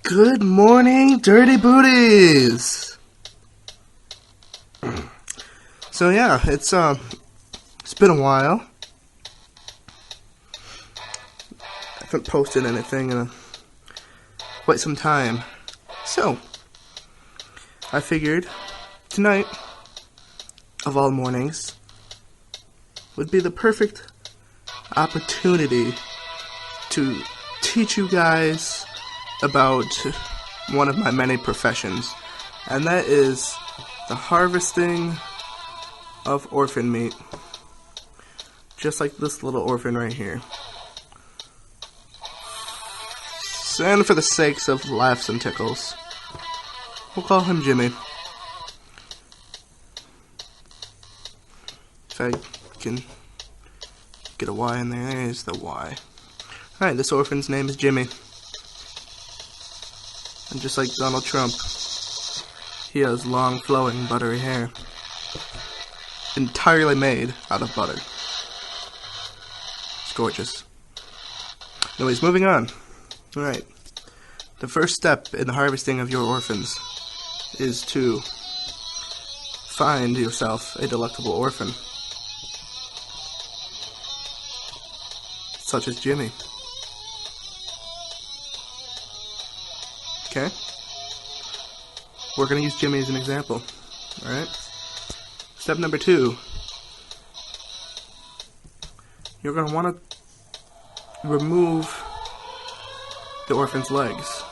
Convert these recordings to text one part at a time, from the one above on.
Good morning, dirty booties! So yeah, it's been a while. I haven't posted anything in quite some time. So, I figured tonight, of all mornings, would be the perfect opportunity to teach you guys about one of my many professions, and that is the harvesting of orphan meat, just like this little orphan right here. And for the sakes of laughs and tickles, we'll call him Jimmy. If I can get a Y in there, there's the Y. Alright, this orphan's name is Jimmy. And just like Donald Trump, he has long, flowing, buttery hair. Entirely made out of butter. It's gorgeous. Anyways, moving on. Alright. The first step in the harvesting of your orphans is to find yourself a delectable orphan, such as Jimmy. Okay? We're going to use Jimmy as an example. Alright? Step number 2. You're going to want to remove the orphan's legs.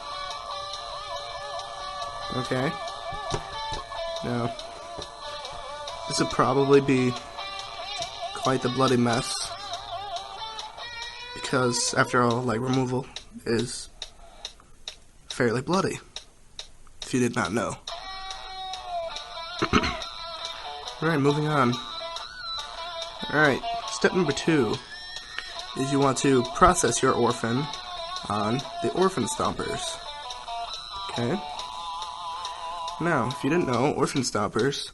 Okay? Now, this would probably be quite the bloody mess, because after all, leg removal is fairly bloody, if you did not know. Alright, moving on. Alright, step number 2 is you want to process your orphan on the Orphan Stoppers. Okay? Now, if you didn't know, Orphan Stoppers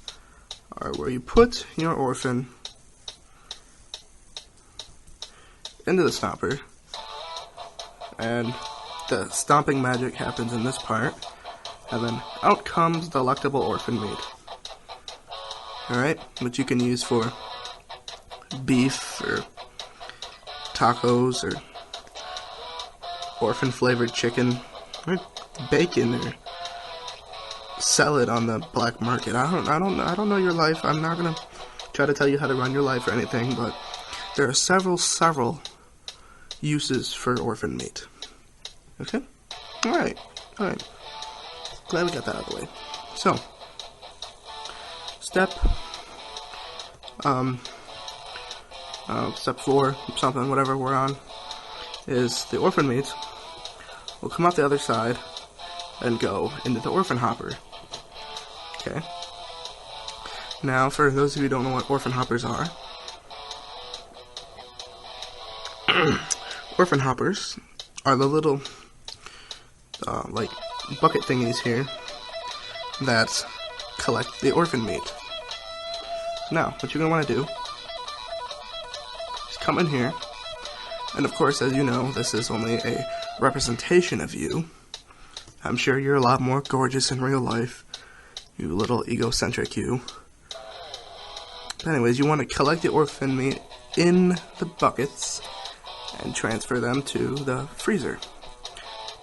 are where you put your orphan into the stopper, and the stomping magic happens in this part, and then out comes delectable orphan meat. Alright, which you can use for beef, or tacos, or orphan flavored chicken, or bacon, or sell it on the black market. I don't know your life. I'm not gonna try to tell you how to run your life or anything, but there are several uses for orphan meat. Okay? Alright. Glad we got that out of the way. So, step 4, something, whatever we're on, is the orphan meat will come out the other side and go into the Orphan Hopper. Okay? Now, for those of you who don't know what Orphan Hoppers are, Orphan Hoppers are the little, like, bucket thingies here that collect the orphan meat. Now, what you're going to want to do is come in here, and of course, as you know, this is only a representation of you. I'm sure you're a lot more gorgeous in real life, you little egocentric you. But anyways, you want to collect the orphan meat in the buckets and transfer them to the freezer.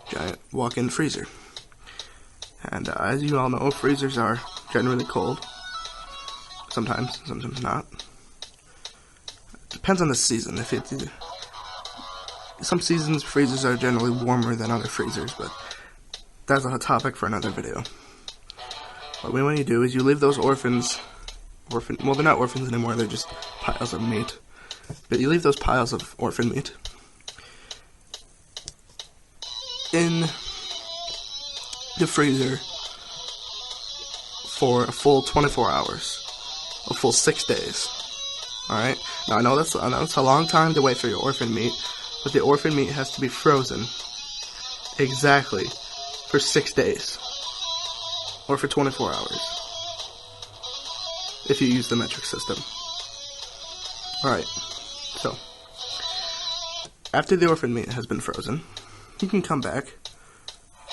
Giant walk-in freezer. And as you all know, freezers are generally cold. Sometimes not. Depends on the season. Some seasons freezers are generally warmer than other freezers, but that's a topic for another video. What we want you to do is you leave those orphans, well, they're not orphans anymore, they're just piles of meat. But you leave those piles of orphan meat in the freezer for a full 24 hours, a full 6 days. Alright? Now I know that's a long time to wait for your orphan meat, but the orphan meat has to be frozen exactly for 6 days, or for 24 hours, if you use the metric system. Alright, so, after the orphan meat has been frozen, you can come back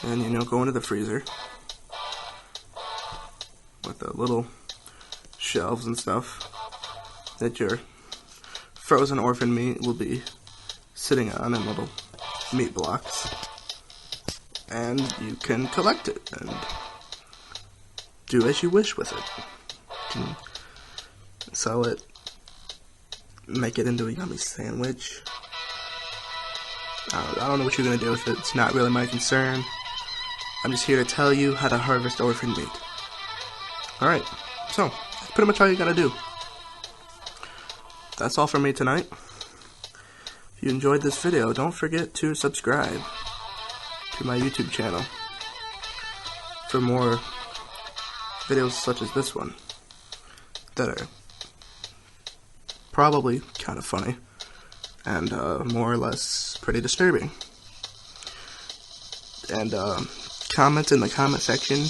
and you know, go into the freezer with the little shelves and stuff that your frozen orphan meat will be sitting on in little meat blocks, and you can collect it and do as you wish with it. You can sell it, make it into a yummy sandwich. I don't know what you're gonna do with it. It's not really my concern. I'm just here to tell you how to harvest orphan meat. Alright, so that's pretty much all you gotta do. That's all from me tonight. If you enjoyed this video, don't forget to subscribe to my YouTube channel for more videos such as this one that are probably kind of funny and more or less pretty disturbing. And comment in the comment section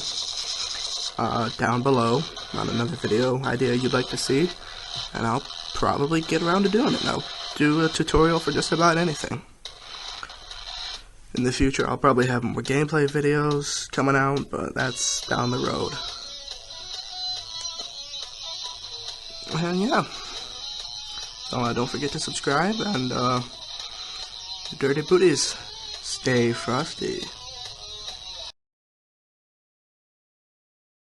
down below on another video idea you'd like to see, and I'll probably get around to doing it. I'll do a tutorial for just about anything. In the future, I'll probably have more gameplay videos coming out, but that's down the road. And yeah, so don't forget to subscribe, and dirty booties, stay frosty.